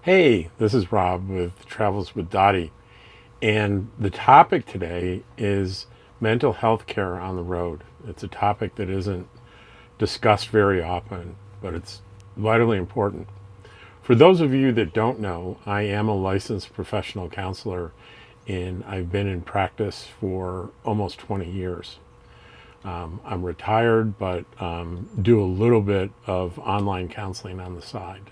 Hey, this is Rob with Travels with Dottie, and the topic today is mental health care on the road. It's a topic that isn't discussed very often, but it's vitally important. For those of you that don't know, I am a licensed professional counselor, and I've been in practice for almost 20 years. I'm retired, but do a little bit of online counseling on the side.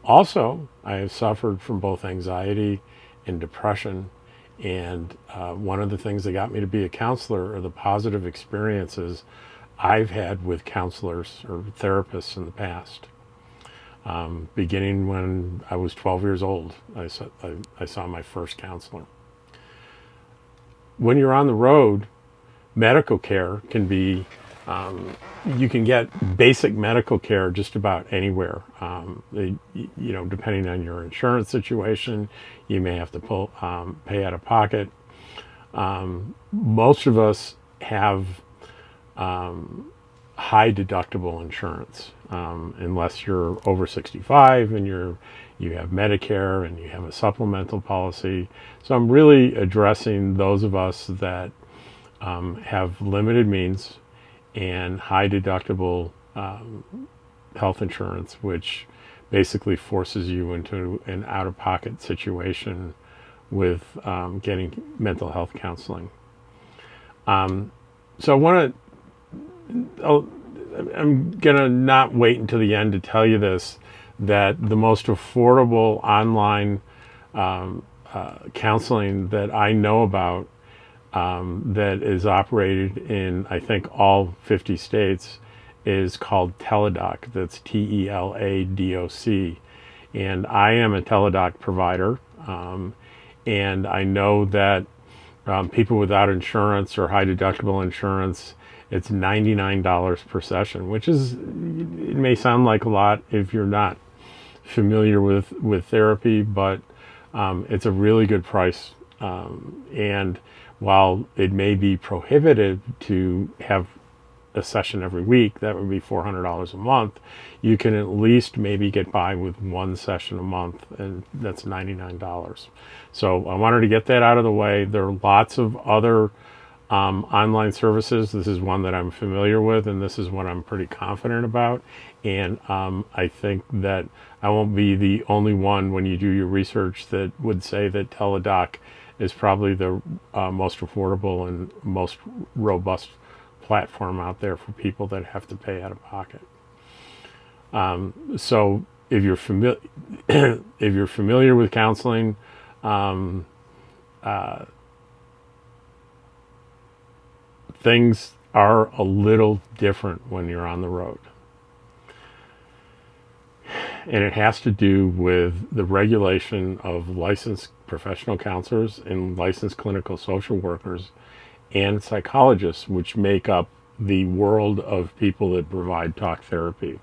Also, I have suffered from both anxiety and depression. And one of the things that got me to be a counselor are the positive experiences I've had with counselors or therapists in the past. Beginning when I was 12 years old, I saw my first counselor. When you're on the road, medical care can be you can get basic medical care just about anywhere. Depending on your insurance situation, you may have to pay out of pocket. Most of us have high deductible insurance, unless you're over 65 and you have Medicare and you have a supplemental policy. So I'm really addressing those of us that have limited means and high deductible health insurance, which basically forces you into an out-of-pocket situation with getting mental health counseling. So I'm gonna not wait until the end to tell you this, that the most affordable online counseling that I know about that is operated in, I think, all 50 states is called Teledoc. That's Teledoc. And I am a Teledoc provider. And I know that people without insurance or high deductible insurance, it's $99 per session, which is, it may sound like a lot if you're not familiar with therapy, but it's a really good price. And while it may be prohibitive to have a session every week, that would be $400 a month, you can at least maybe get by with one session a month, and that's $99. So I wanted to get that out of the way. There are lots of other online services. This is one that I'm familiar with, and this is one I'm pretty confident about. And I think that I won't be the only one when you do your research that would say that Teledoc is probably the most affordable and most robust platform out there for people that have to pay out of pocket. So if you're familiar with counseling, things are a little different when you're on the road. And it has to do with the regulation of licensed professional counselors and licensed clinical social workers and psychologists, which make up the world of people that provide talk therapy.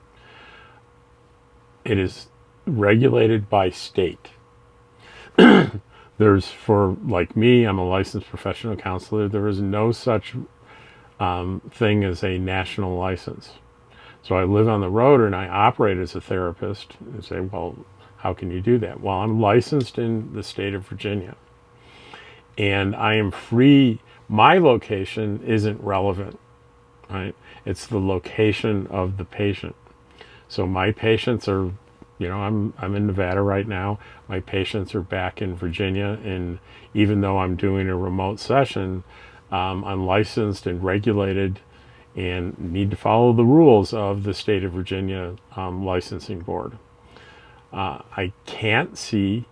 It is regulated by state. Like me, I'm a licensed professional counselor. There is no such thing as a national license. So I live on the road and I operate as a therapist. And say, well, how can you do that? Well, I'm licensed in the state of Virginia. And I am free. My location isn't relevant, right? It's the location of the patient. So my patients are, I'm in Nevada right now. My patients are back in Virginia. And even though I'm doing a remote session, I'm licensed and regulated and need to follow the rules of the state of Virginia licensing board. I can't see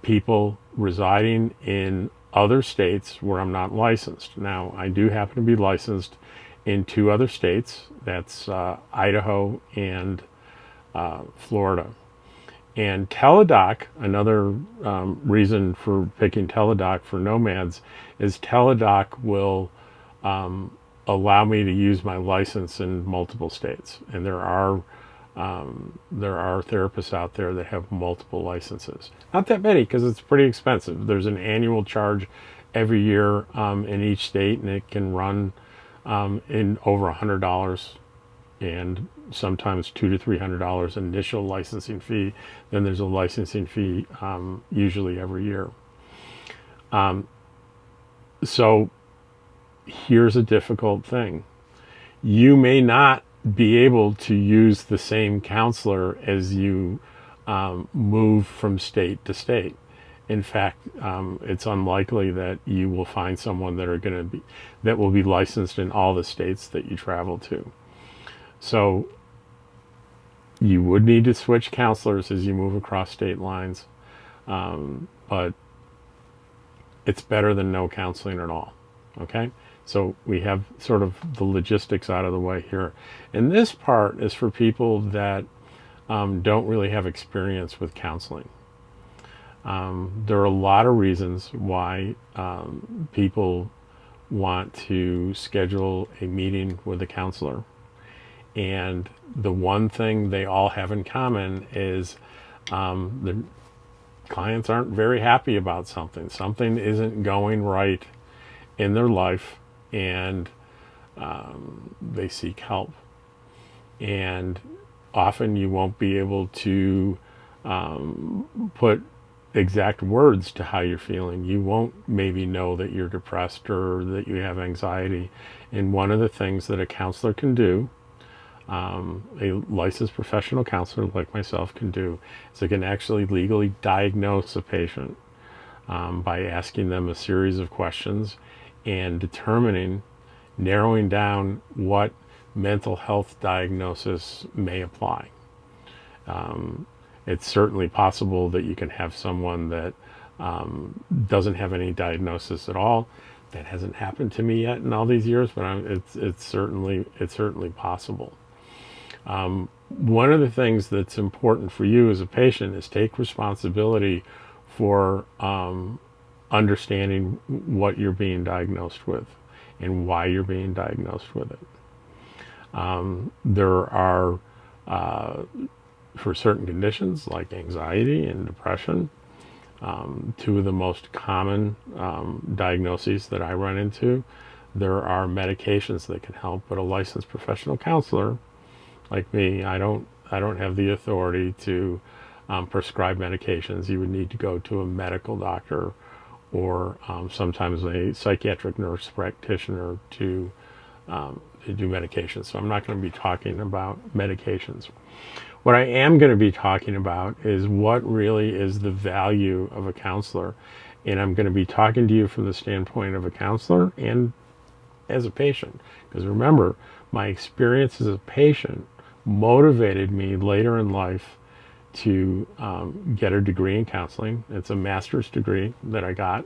people residing in other states where I'm not licensed. Now, I do happen to be licensed in two other states. That's Idaho and Florida. And Teledoc, another reason for picking Teledoc for nomads, is Teledoc will allow me to use my license in multiple states. And there are therapists out there that have multiple licenses. Not that many, because it's pretty expensive. There's an annual charge every year in each state, and it can run in over $100. And sometimes $200 to $300 initial licensing fee. Then there's a licensing fee usually every year. So here's a difficult thing. You may not be able to use the same counselor as you move from state to state. In fact, it's unlikely that you will find someone that will be licensed in all the states that you travel to. So you would need to switch counselors as you move across state lines, but it's better than no counseling at all. Okay, so we have sort of the logistics out of the way here, and this part is for people that don't really have experience with counseling. There are a lot of reasons why people want to schedule a meeting with a counselor. And the one thing they all have in common is the clients aren't very happy about something. Something isn't going right in their life, and they seek help. And often you won't be able to put exact words to how you're feeling. You won't maybe know that you're depressed or that you have anxiety. And one of the things that a counselor can do, a licensed professional counselor like myself can do, is they can actually legally diagnose a patient by asking them a series of questions and narrowing down what mental health diagnosis may apply. It's certainly possible that you can have someone that doesn't have any diagnosis at all. That hasn't happened to me yet in all these years, but it's certainly possible. One of the things that's important for you as a patient is take responsibility for understanding what you're being diagnosed with and why you're being diagnosed with it. There are, for certain conditions like anxiety and depression, two of the most common diagnoses that I run into, there are medications that can help, but a licensed professional counselor like me, I don't have the authority to prescribe medications. You would need to go to a medical doctor or sometimes a psychiatric nurse practitioner to do medications. So I'm not going to be talking about medications. What I am going to be talking about is what really is the value of a counselor. And I'm going to be talking to you from the standpoint of a counselor and as a patient. Because remember, my experience as a patient motivated me later in life to get a degree in counseling. It's a master's degree that I got.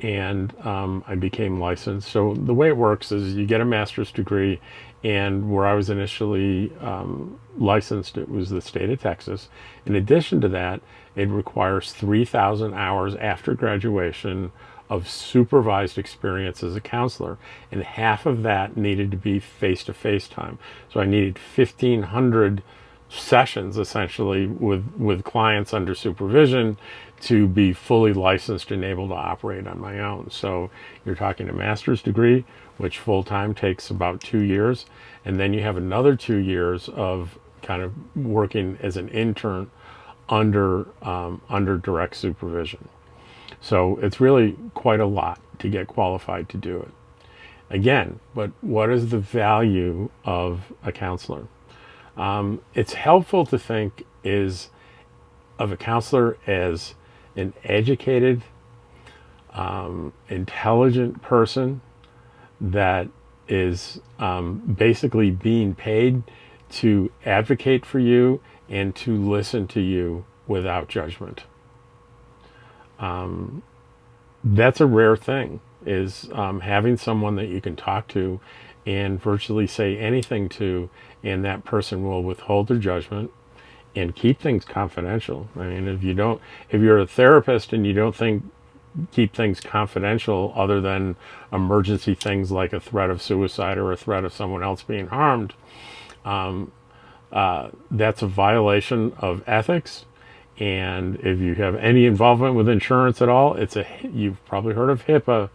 And I became licensed. So the way it works is you get a master's degree, and where I was initially licensed, it was the state of Texas. In addition to that, it requires 3,000 hours after graduation of supervised experience as a counselor, and half of that needed to be face-to-face time. So I needed 1,500 sessions essentially with clients under supervision to be fully licensed and able to operate on my own. So you're talking a master's degree, which full-time takes about 2 years, and then you have another 2 years of kind of working as an intern under direct supervision. So it's really quite a lot to get qualified to do it. Again, but what is the value of a counselor? It's helpful to think of a counselor as an educated, intelligent person that is basically being paid to advocate for you and to listen to you without judgment. That's a rare thing, is having someone that you can talk to and virtually say anything to, and that person will withhold their judgment and keep things confidential. I mean, if you're a therapist and you don't keep things confidential other than emergency things like a threat of suicide or a threat of someone else being harmed, that's a violation of ethics. And if you have any involvement with insurance at all, you've probably heard of HIPAA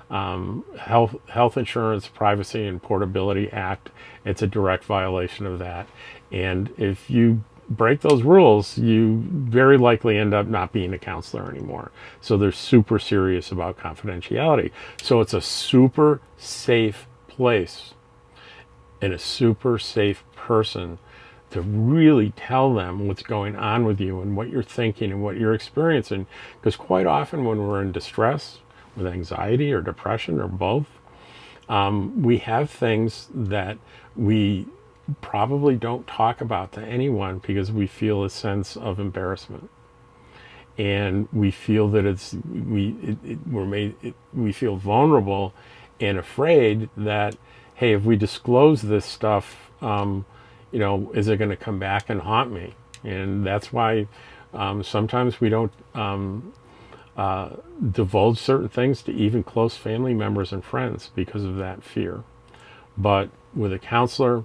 Health Insurance Privacy and Portability Act. It's a direct violation of that. And if you break those rules, you very likely end up not being a counselor anymore. So they're super serious about confidentiality. So it's a super safe place and a super safe person to really tell them what's going on with you and what you're thinking and what you're experiencing. Because quite often when we're in distress with anxiety or depression or both, we have things that we probably don't talk about to anyone because we feel a sense of embarrassment. And we feel that we feel vulnerable and afraid that, hey, if we disclose this stuff, is it going to come back and haunt me? And that's why sometimes we don't divulge certain things to even close family members and friends because of that fear. But with a counselor,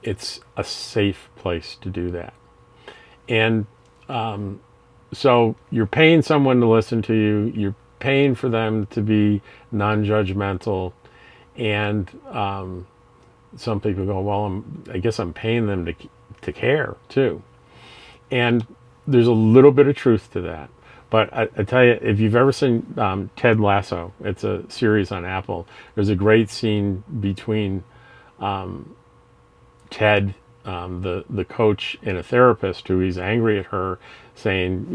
it's a safe place to do that. And so you're paying someone to listen to you, you're paying for them to be non-judgmental, and some people go, well, I guess I'm paying them to care too. And there's a little bit of truth to that. But I tell you, if you've ever seen Ted Lasso, it's a series on Apple. There's a great scene between Ted, the coach, and a therapist who he's angry at her, saying,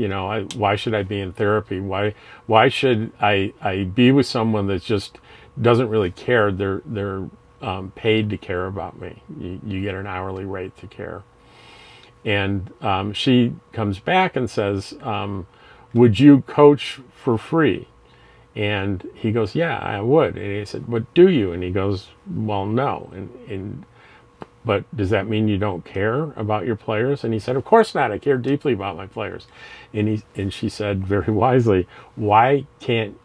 why should I be in therapy? Why should I be with someone that just doesn't really care? They're paid to care about me. You get an hourly rate to care. And she comes back and says, would you coach for free? And he goes, yeah, I would. And he said, but do you? And he goes, well, no. But does that mean you don't care about your players? And he said, of course not. I care deeply about my players. And she said very wisely, why can't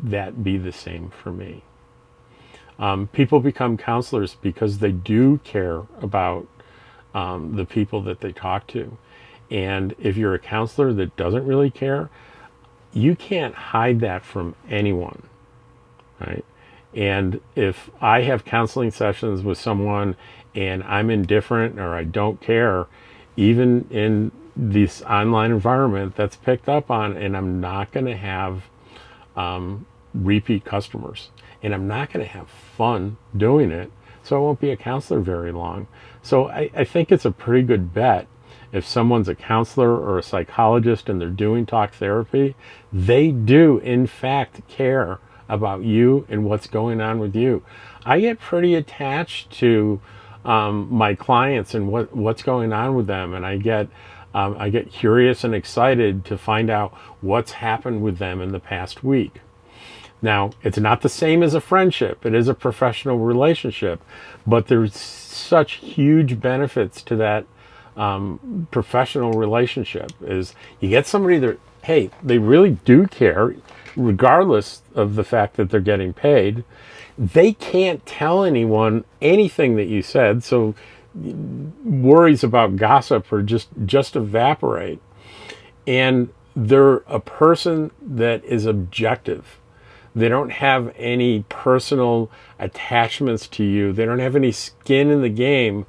that be the same for me? People become counselors because they do care about the people that they talk to. And if you're a counselor that doesn't really care, you can't hide that from anyone, right? And if I have counseling sessions with someone and I'm indifferent or I don't care, even in this online environment, that's picked up on, and I'm not going to have repeat customers, and I'm not going to have fun doing it, so I won't be a counselor very long. So I think it's a pretty good bet. If someone's a counselor or a psychologist and they're doing talk therapy, they do in fact care about you and what's going on with you. I get pretty attached to my clients and what's going on with them, and I get curious and excited to find out what's happened with them in the past week. Now, it's not the same as a friendship. It is a professional relationship, but there's such huge benefits to that professional relationship. Is you get somebody that, hey, they really do care, regardless of the fact that they're getting paid. They can't tell anyone anything that you said, so worries about gossip or just evaporate. And they're a person that is objective. They don't have any personal attachments to you. They don't have any skin in the game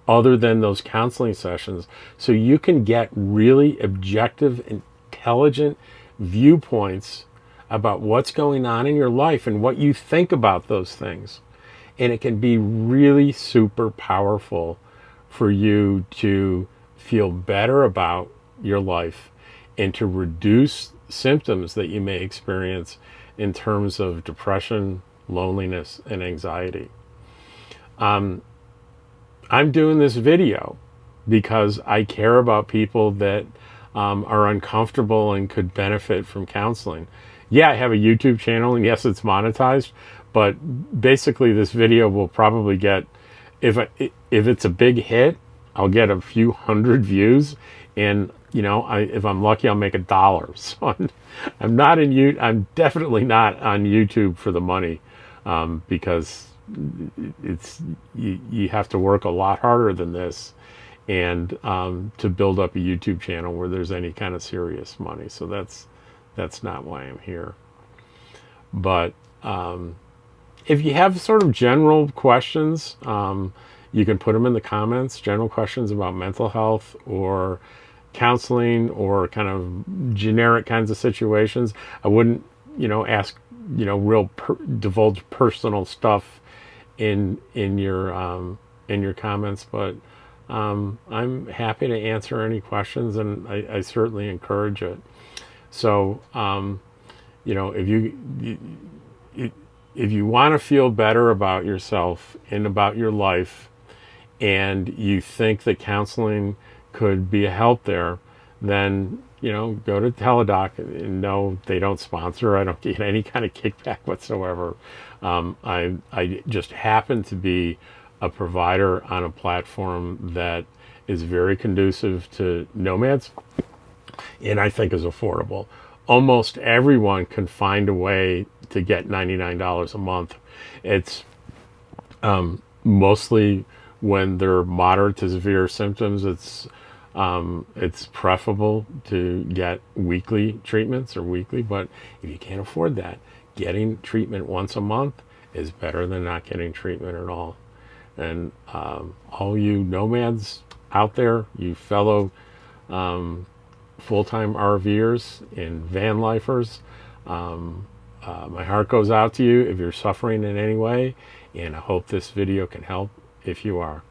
other than those counseling sessions. So you can get really objective, intelligent viewpoints about what's going on in your life and what you think about those things. And it can be really super powerful for you to feel better about your life and to reduce symptoms that you may experience in terms of depression, loneliness, and anxiety. I'm doing this video because I care about people that are uncomfortable and could benefit from counseling. Yeah, I have a YouTube channel, and yes, it's monetized, but basically this video will probably get, if it's a big hit, I'll get a few hundred views, and if I'm lucky, I'll make $1. So I'm definitely not on YouTube for the money, because you have to work a lot harder than this, and to build up a YouTube channel where there's any kind of serious money. So that's not why I'm here. But if you have sort of general questions, you can put them in the comments, general questions about mental health or counseling or kind of generic kinds of situations. I wouldn't, ask, divulge personal stuff in your comments, but I'm happy to answer any questions, and I certainly encourage it. So, if you want to feel better about yourself and about your life, and you think that counseling could be a help there, then go to Teledoc. And no, they don't sponsor. I don't get any kind of kickback whatsoever. I just happen to be a provider on a platform that is very conducive to nomads, and I think is affordable. Almost everyone can find a way to get $99 a month. It's mostly when they're moderate to severe symptoms. It's preferable to get weekly treatments or weekly, but if you can't afford that, getting treatment once a month is better than not getting treatment at all. And all you nomads out there, you fellow full-time RVers and van lifers, my heart goes out to you if you're suffering in any way, and I hope this video can help if you are.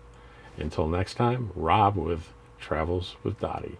Until next time, Rob with Travels with Dottie.